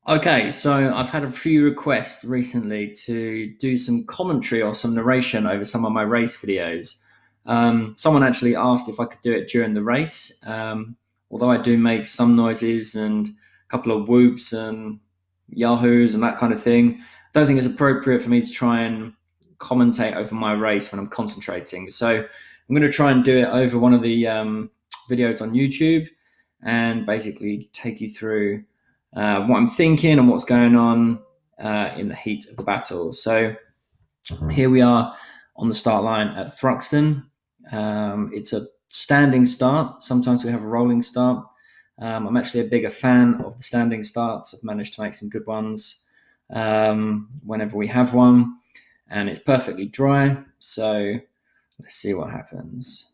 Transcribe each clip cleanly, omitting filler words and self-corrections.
Okay, so I've had a few requests recently to do some commentary or some narration over some of my race videos. Someone actually asked if I could do it during the race. Although I do make some noises and a couple of whoops and yahoos and that kind of thing, I don't think it's appropriate for me to try and commentate over my race when I'm concentrating. So I'm going to try and do it over one of the videos on YouTube and basically take you through what I'm thinking and what's going on in the heat of the battle. So here we are on the start line at Thruxton. It's a standing start. Sometimes we have a rolling start. I'm actually a bigger fan of the standing starts. I've managed to make some good ones whenever we have one, and it's perfectly dry. So let's see what happens.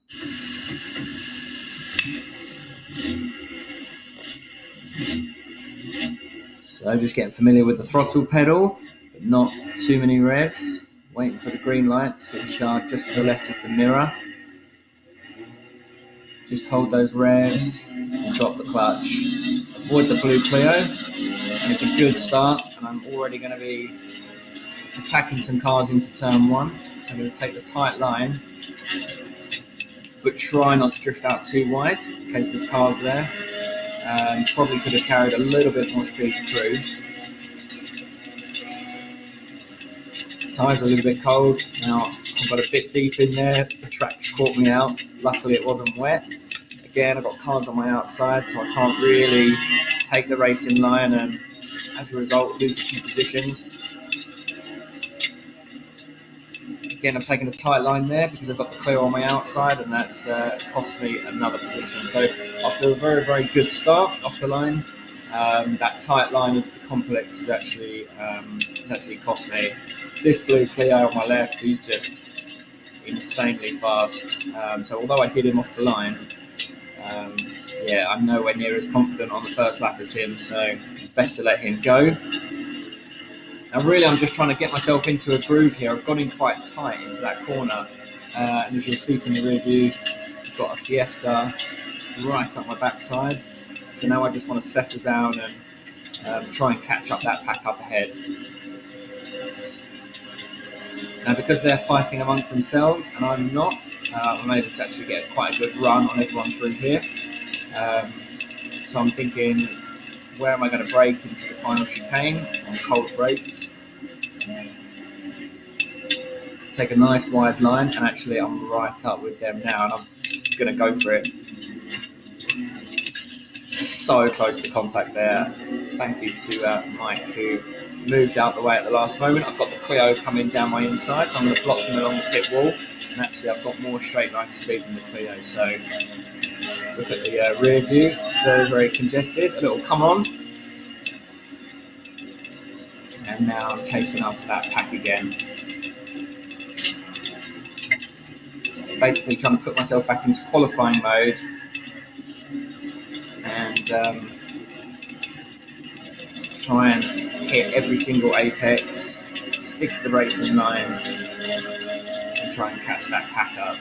So just getting familiar with the throttle pedal, but not too many revs. Waiting for the green lights, which are just to the left of the mirror. Just hold those revs and drop the clutch. Avoid the blue Clio, and it's a good start. And I'm already going to be attacking some cars into turn one. So I'm going to take the tight line, but try not to drift out too wide in case there's cars there. Probably could have carried a little bit more speed through. Tyres are a little bit cold. Now I've got a bit deep in there. The track's caught me out. Luckily it wasn't wet. Again, I've got cars on my outside, so I can't really take the race in line and as a result lose a few positions. Again, I'm taking a tight line there because I've got the Clio on my outside, and that's cost me another position. So after a very, very good start off the line, that tight line into the complex has actually cost me. This blue Clio on my left, he's just insanely fast. So although I did him off the line, I'm nowhere near as confident on the first lap as him. So best to let him go. Now really I'm just trying to get myself into a groove here. I've gone in quite tight into that corner. And as you'll see from the rear view, I've got a Fiesta right up my backside. So now I just want to settle down and try and catch up that pack up ahead. Now because they're fighting amongst themselves and I'm not, I'm able to actually get quite a good run on everyone through here. So I'm thinking, where am I going to brake into the final chicane on cold brakes? Take a nice wide line, and actually I'm right up with them now, and I'm going to go for it. So close to contact there. Thank you to Mike, who moved out the way at the last moment. I've got the Clio coming down my inside, so I'm going to block him along the pit wall, and actually I've got more straight line speed than the Clio. So look at the rear view, it's very, very congested. A little come on. And now I'm chasing after that pack again. Basically trying to put myself back into qualifying mode and try and hit every single apex, stick to the racing line and try and catch that pack up.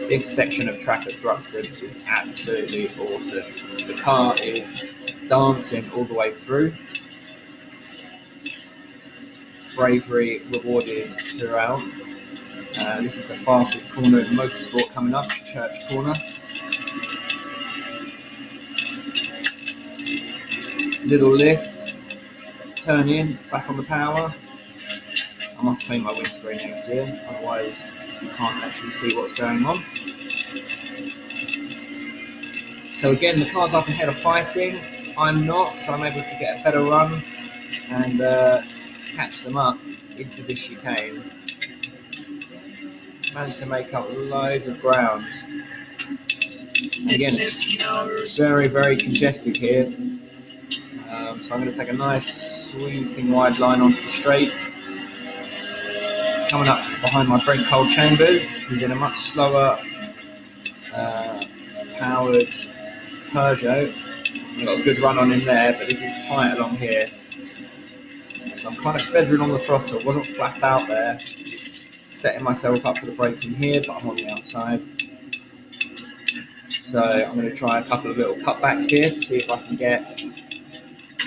This section of track at Thruxton is absolutely awesome. The car is dancing all the way through. Bravery rewarded throughout. This is the fastest corner in motorsport coming up, Church Corner. Little lift, turn in, back on the power. I must clean my windscreen next year, otherwise you can't actually see what's going on. So again, the cars up ahead are fighting. I'm not, so I'm able to get a better run and catch them up into the chicane. Managed to make up loads of ground. Again, it's very, very congested here. So I'm going to take a nice sweeping wide line onto the straight. Coming up behind my friend Cole Chambers, who's in a much slower powered Peugeot. I've got a good run on him there, but this is tight along here. So I'm kind of feathering on the throttle, wasn't flat out there. Setting myself up for the braking here, but I'm on the outside. So I'm going to try a couple of little cutbacks here to see if I can get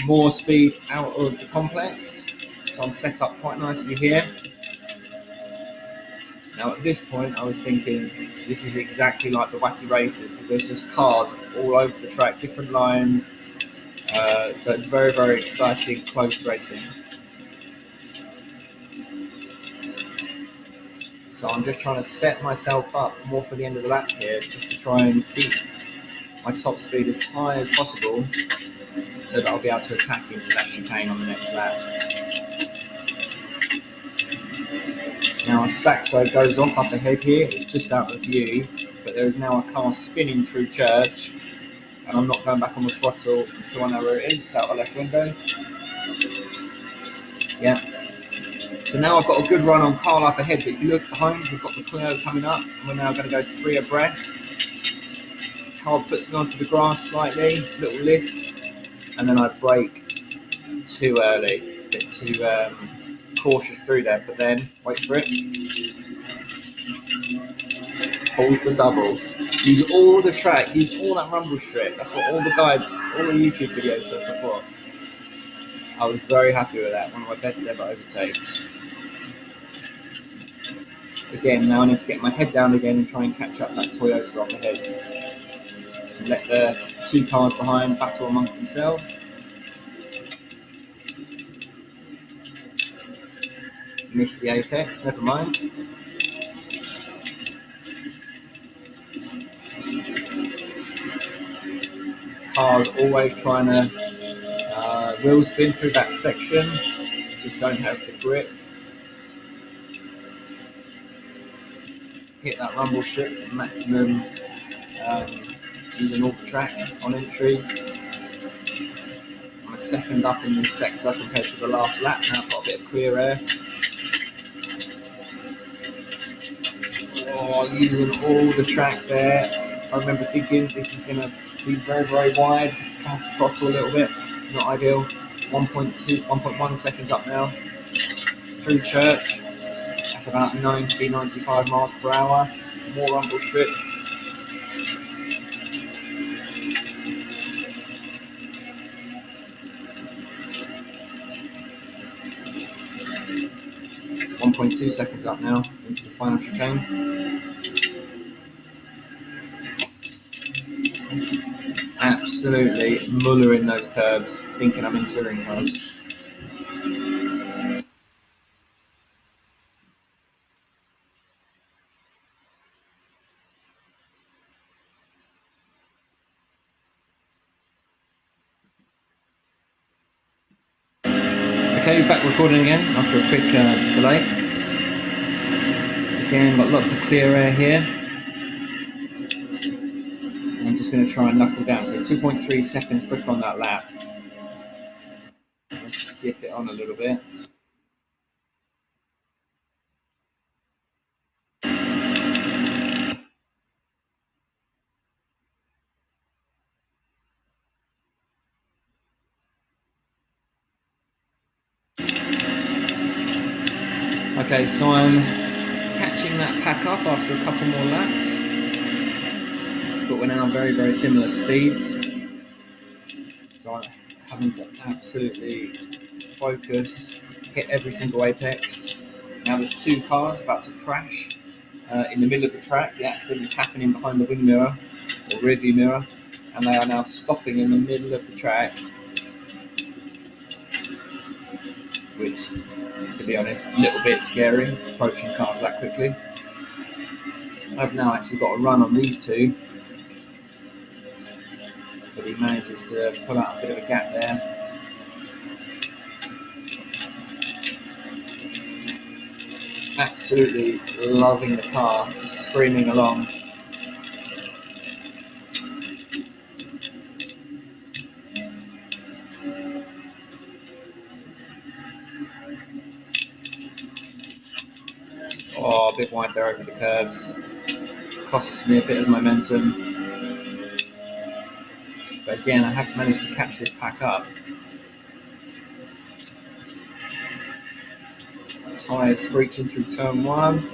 more speed out of the complex. So I'm set up quite nicely here. Now at this point I was thinking this is exactly like the wacky races, because there's just cars all over the track, different lines. So it's very, very exciting, close racing. So I'm just trying to set myself up more for the end of the lap here, just to try and keep my top speed as high as possible, so that I'll be able to attack into that chicane on the next lap. Now Saxo goes off up ahead here, it's just out of view, but there is now a car spinning through Church, and I'm not going back on the throttle until I know where it is. It's out the left window. Yeah. So now I've got a good run on Carl up ahead, but if you look behind, we've got the Clio coming up, and we're now going to go 3 abreast. Carl puts me onto the grass slightly, little lift, and then I brake too early, a bit too cautious through there, but then, wait for it, pulls the double. Use all the track, use all that rumble strip. That's what all the guides, all the YouTube videos said before. I was very happy with that, one of my best ever overtakes. Again, now I need to get my head down again and try and catch up that Toyota up ahead. And let the 2 cars behind battle amongst themselves. Missed the apex, never mind. Cars always trying to wheel spin through that section, just don't have the grip. Hit that rumble strip for maximum using all the track on entry. I'm a second up in this sector compared to the last lap. Now I've got a bit of clear air. Oh, using all the track there. I remember thinking this is going to be very, very wide. Had to come off the throttle a little bit. Not ideal. 1.1 seconds up now. Through Church. That's about 90, 95 miles per hour. More rumble strip. .2 seconds up now into the final chicane. Absolutely mullering those curbs, thinking I'm in touring cars. Okay, back recording again after a quick delay. Again, got lots of clear air here. I'm just going to try and knuckle down. So 2.3 seconds quick on that lap. Let's skip it on a little bit. Okay, so I'm catching that pack up after a couple more laps, but we're now very, very similar speeds. So I'm having to absolutely focus, hit every single apex. Now there's 2 cars about to crash in the middle of the track. The accident is happening behind the wing mirror or rear view mirror, and they are now stopping in the middle of the track, which, to be honest, a little bit scary, approaching cars that quickly. I've now actually got a run on these 2, but he manages to pull out a bit of a gap there. Absolutely loving the car, screaming along. Oh, a bit wide there over the curbs. Costs me a bit of momentum. But again, I have managed to catch this pack up. Tyres screeching through turn 1.